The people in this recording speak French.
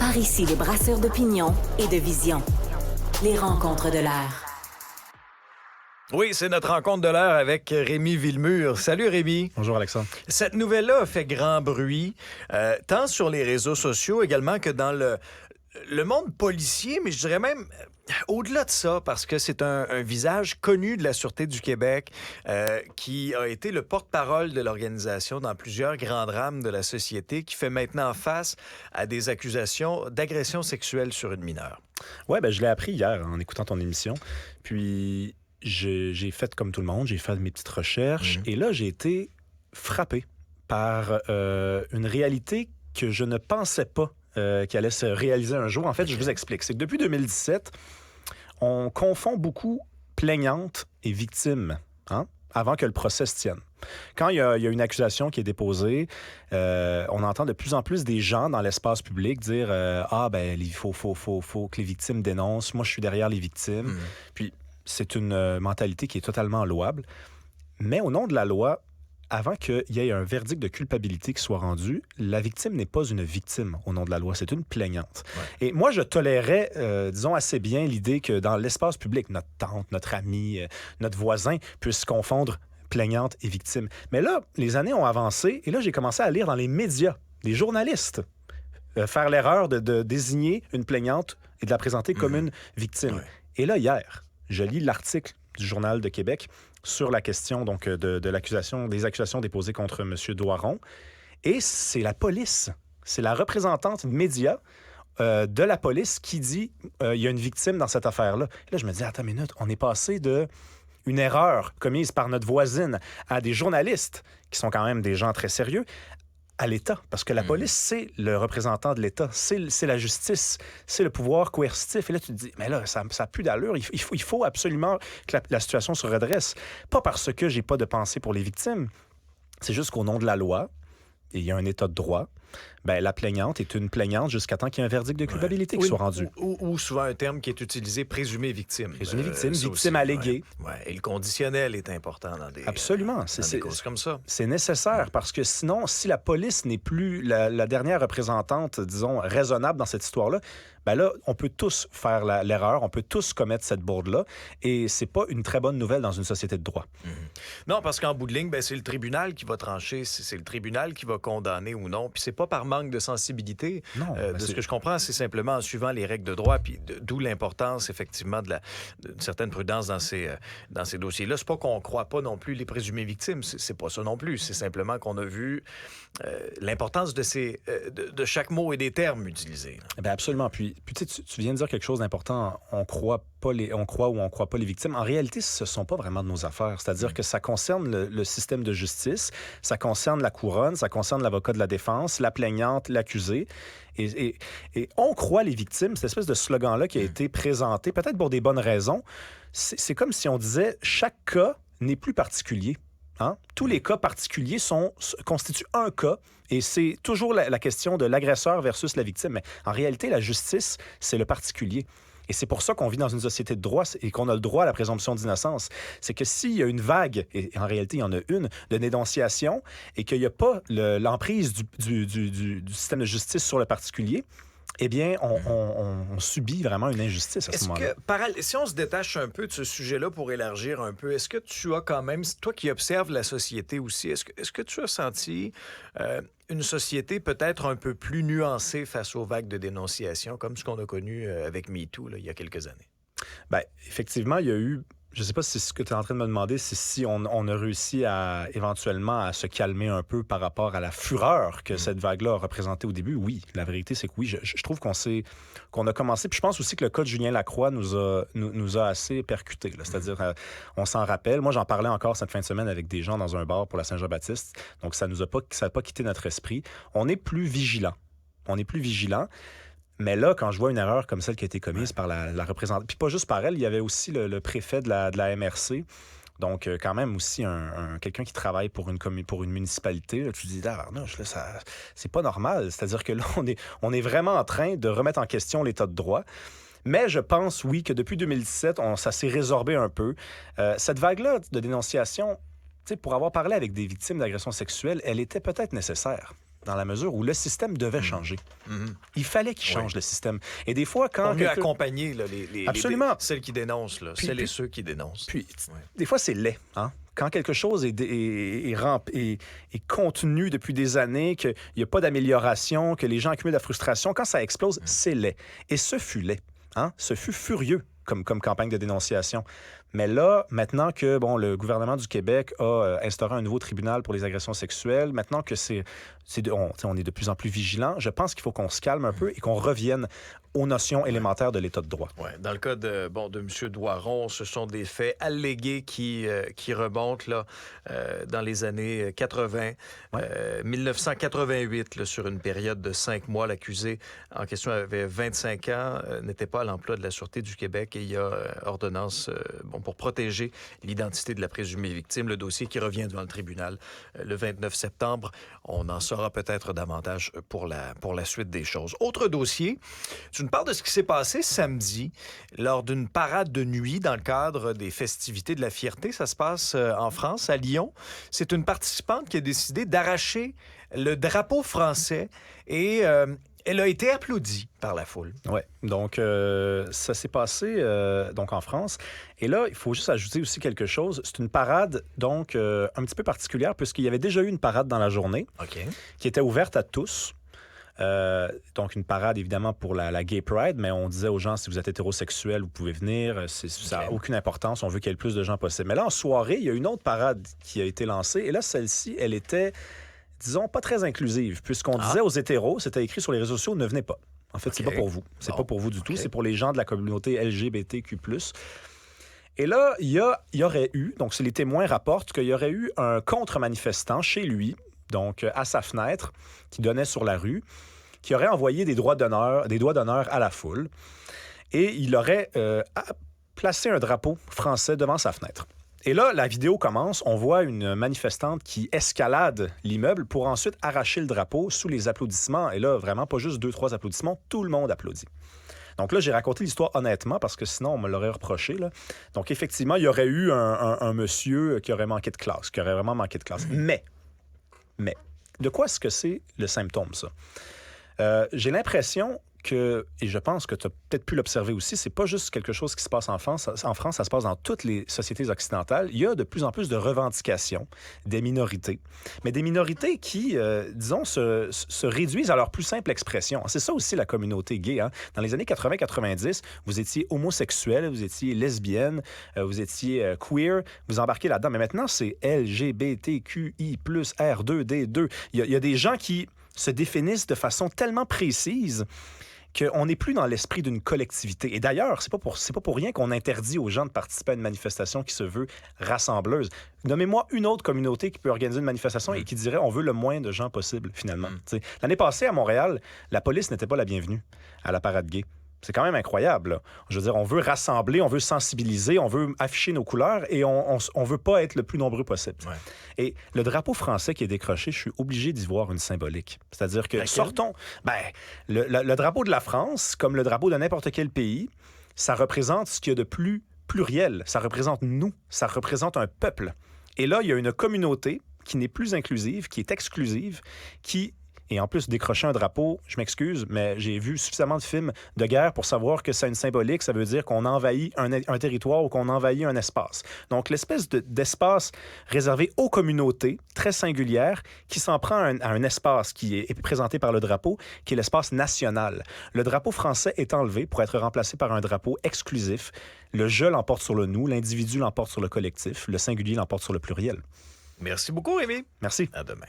Par ici, les brasseurs d'opinion et de vision. Les rencontres de l'air. Oui, c'est notre rencontre de l'heure avec Rémi Villemur. Salut Rémi. Bonjour Alexandre. Cette nouvelle-là a fait grand bruit, tant sur les réseaux sociaux également que dans le monde policier, mais je dirais même au-delà de ça, parce que c'est un visage connu de la Sûreté du Québec qui a été le porte-parole de l'organisation dans plusieurs grands drames de la société, qui fait maintenant face à des accusations d'agression sexuelle sur une mineure. Ouais, je l'ai appris hier en écoutant ton émission. Puis j'ai fait comme tout le monde, j'ai fait mes petites recherches. Et là, j'ai été frappé par une réalité que je ne pensais pas qui allait se réaliser un jour. En fait, je vous explique. C'est que depuis 2017, on confond beaucoup plaignante et victime, avant que le procès se tienne. Quand il y a une accusation qui est déposée, on entend de plus en plus des gens dans l'espace public dire il faut que les victimes dénoncent. Moi, je suis derrière les victimes. Puis, c'est une mentalité qui est totalement louable. Mais au nom de la loi, avant qu'il y ait un verdict de culpabilité qui soit rendu, la victime n'est pas une victime au nom de la loi, c'est une plaignante. Ouais. Et moi, je tolérais, disons, assez bien l'idée que dans l'espace public, notre tante, notre ami, notre voisin puissent confondre plaignante et victime. Mais là, les années ont avancé et là, j'ai commencé à lire dans les médias, les journalistes, faire l'erreur de désigner une plaignante et de la présenter comme une victime. Ouais. Et là, hier, je lis l'article du Journal de Québec sur la question donc, de l'accusation, des accusations déposées contre M. Doiron. Et c'est la police, c'est la représentante média de la police qui dit il y a une victime dans cette affaire-là. Et là, je me dis, attends une minute, on est passé de une erreur commise par notre voisine à des journalistes, qui sont quand même des gens très sérieux, à l'État. Parce que la police, c'est le représentant de l'État. C'est la justice. C'est le pouvoir coercitif. Et là, tu te dis, mais là, ça n'a plus d'allure. Il faut absolument que la situation se redresse. Pas parce que j'ai pas de pensée pour les victimes. C'est juste qu'au nom de la loi, et il y a un état de droit, la plaignante est une plaignante jusqu'à temps qu'il y ait un verdict de culpabilité qui soit rendu. Ou souvent un terme qui est utilisé, présumé victime. Présumé victime, victime alléguée. Ouais. Et le conditionnel est important dans des, absolument. Des causes comme ça. C'est nécessaire parce que sinon, si la police n'est plus la dernière représentante, disons, raisonnable dans cette histoire-là, là, on peut tous faire l'erreur, on peut tous commettre cette bourde-là et c'est pas une très bonne nouvelle dans une société de droit. Non, parce qu'en bout de ligne, c'est le tribunal qui va trancher, c'est le tribunal qui va condamner ou non, puis c'est pas par manque de sensibilité. Non, ce que je comprends, c'est simplement en suivant les règles de droit, puis d'où l'importance, effectivement, d'une certaine prudence dans ces dossiers-là. C'est pas qu'on croit pas non plus les présumées victimes, c'est pas ça non plus. C'est simplement qu'on a vu l'importance de chaque mot et des termes utilisés. Absolument. Puis tu viens de dire quelque chose d'important. On croit ou on croit pas les victimes. En réalité, ce sont pas vraiment de nos affaires. C'est-à-dire que ça concerne le système de justice, ça concerne la couronne, ça concerne l'avocat de la défense, la plaignante, l'accusé. Et on croit les victimes, cette espèce de slogan-là qui a été présenté, peut-être pour des bonnes raisons. C'est comme si on disait chaque cas n'est plus particulier. Tous les cas particuliers constituent un cas et c'est toujours la question de l'agresseur versus la victime. Mais en réalité, la justice, c'est le particulier. Et c'est pour ça qu'on vit dans une société de droit et qu'on a le droit à la présomption d'innocence. C'est que s'il y a une vague, et en réalité, il y en a une, de dénonciation et qu'il n'y a pas l'emprise du système de justice sur le particulier, eh bien, on subit vraiment une injustice à ce moment-là. Si on se détache un peu de ce sujet-là pour élargir un peu, est-ce que tu as quand même, toi qui observes la société aussi, est-ce que tu as senti une société peut-être un peu plus nuancée face aux vagues de dénonciation, comme ce qu'on a connu avec MeToo il y a quelques années? Effectivement, il y a eu... Je ne sais pas si ce que tu es en train de me demander, c'est si on a réussi éventuellement à se calmer un peu par rapport à la fureur que cette vague-là a représentée au début. Oui, la vérité, c'est que oui. Je trouve qu'on a commencé. Puis je pense aussi que le cas de Julien Lacroix nous a assez percutés. C'est-à-dire, on s'en rappelle. Moi, j'en parlais encore cette fin de semaine avec des gens dans un bar pour la Saint-Jean-Baptiste. Donc, ça n'a pas quitté notre esprit. On est plus vigilants. Mais là, quand je vois une erreur comme celle qui a été commise par la représentante, puis pas juste par elle, il y avait aussi le préfet de la MRC, donc quand même aussi quelqu'un qui travaille pour une municipalité. Là, tu te dis, c'est pas normal. C'est-à-dire que là, on est vraiment en train de remettre en question l'état de droit. Mais je pense, oui, que depuis 2017, ça s'est résorbé un peu. Cette vague-là de dénonciation, pour avoir parlé avec des victimes d'agressions sexuelles, elle était peut-être nécessaire. dans la mesure où le système devait changer. Il fallait qu'il change le système. Et des fois, quand... Pour mieux accompagner là, Absolument. celles qui dénoncent, là, celles et ceux qui dénoncent. Puis, des fois, c'est laid, hein? Quand quelque chose est contenu depuis des années, qu'il n'y a pas d'amélioration, que les gens accumulent de la frustration, quand ça explose, c'est laid. Et ce fut laid. Hein? Ce fut furieux comme campagne de dénonciation. Mais là, maintenant que le gouvernement du Québec a instauré un nouveau tribunal pour les agressions sexuelles, maintenant que on est de plus en plus vigilant, je pense qu'il faut qu'on se calme un peu et qu'on revienne aux notions élémentaires de l'État de droit. Ouais. Dans le cas de M. Doiron, ce sont des faits allégués qui remontent là, dans les années 80. 1988, là, sur une période de 5 mois, l'accusé en question avait 25 ans, n'était pas à l'emploi de la Sûreté du Québec et il y a ordonnance pour protéger l'identité de la présumée victime. Le dossier qui revient devant le tribunal le 29 septembre. On en saura peut-être davantage pour la suite des choses. Autre dossier, tu nous parles de ce qui s'est passé samedi lors d'une parade de nuit dans le cadre des festivités de la Fierté. Ça se passe en France, à Lyon. C'est une participante qui a décidé d'arracher le drapeau français et elle a été applaudie par la foule. Oui, donc ça s'est passé donc en France. Et là, il faut juste ajouter aussi quelque chose. C'est une parade donc un petit peu particulière puisqu'il y avait déjà eu une parade dans la journée qui était ouverte à tous. Donc, une parade, évidemment, pour la Gay Pride, mais on disait aux gens, si vous êtes hétérosexuel, vous pouvez venir. Ça n'a aucune importance. On veut qu'il y ait le plus de gens possible. Mais là, en soirée, il y a une autre parade qui a été lancée. Et là, celle-ci, elle était, disons, pas très inclusive, puisqu'on disait aux hétéros, c'était écrit sur les réseaux sociaux, ne venez pas. En fait, c'est pas pour vous. C'est pas pour vous du tout. C'est pour les gens de la communauté LGBTQ+. Et là, il y aurait eu, donc les témoins rapportent qu'il y aurait eu un contre-manifestant chez lui, donc à sa fenêtre, qui donnait sur la rue, qui aurait envoyé des doigts d'honneur à la foule, et il aurait placé un drapeau français devant sa fenêtre. Et là, la vidéo commence, on voit une manifestante qui escalade l'immeuble pour ensuite arracher le drapeau sous les applaudissements. Et là, vraiment, pas juste 2-3 applaudissements, tout le monde applaudit. Donc là, j'ai raconté l'histoire honnêtement parce que sinon, on me l'aurait reproché. Là. Donc effectivement, il y aurait eu un monsieur qui aurait manqué de classe, qui aurait vraiment manqué de classe. Mais, de quoi est-ce que c'est le symptôme, ça? J'ai l'impression que, et je pense que tu as peut-être pu l'observer aussi, c'est pas juste quelque chose qui se passe en France. En France, ça se passe dans toutes les sociétés occidentales. Il y a de plus en plus de revendications des minorités, mais des minorités qui, disons, se réduisent à leur plus simple expression. C'est ça aussi la communauté gay. Hein? Dans les années 80-90, vous étiez homosexuel, vous étiez lesbienne, vous étiez queer, vous embarquez là-dedans. Mais maintenant, c'est LGBTQI+, R2D2. Il y a des gens qui se définissent de façon tellement précise qu'on n'est plus dans l'esprit d'une collectivité. Et d'ailleurs, c'est pas pour rien qu'on interdit aux gens de participer à une manifestation qui se veut rassembleuse. Nommez-moi une autre communauté qui peut organiser une manifestation et qui dirait on veut le moins de gens possible, finalement. L'année passée, à Montréal, la police n'était pas la bienvenue à la parade gay. C'est quand même incroyable. Là. Je veux dire, on veut rassembler, on veut sensibiliser, on veut afficher nos couleurs et on veut pas être le plus nombreux possible. Ouais. Et le drapeau français qui est décroché, je suis obligé d'y voir une symbolique. C'est-à-dire que sortons... le drapeau de la France, comme le drapeau de n'importe quel pays, ça représente ce qu'il y a de plus pluriel. Ça représente nous. Ça représente un peuple. Et là, il y a une communauté qui n'est plus inclusive, qui est exclusive, qui... Et en plus, décrocher un drapeau, je m'excuse, mais j'ai vu suffisamment de films de guerre pour savoir que ça a une symbolique. Ça veut dire qu'on envahit un territoire ou qu'on envahit un espace. Donc, l'espèce d'espace réservé aux communautés, très singulière, qui s'en prend à un espace qui est présenté par le drapeau, qui est l'espace national. Le drapeau français est enlevé pour être remplacé par un drapeau exclusif. Le « je » l'emporte sur le « nous », l'individu l'emporte sur le collectif, le singulier l'emporte sur le pluriel. Merci beaucoup, Rémi. Merci. À demain.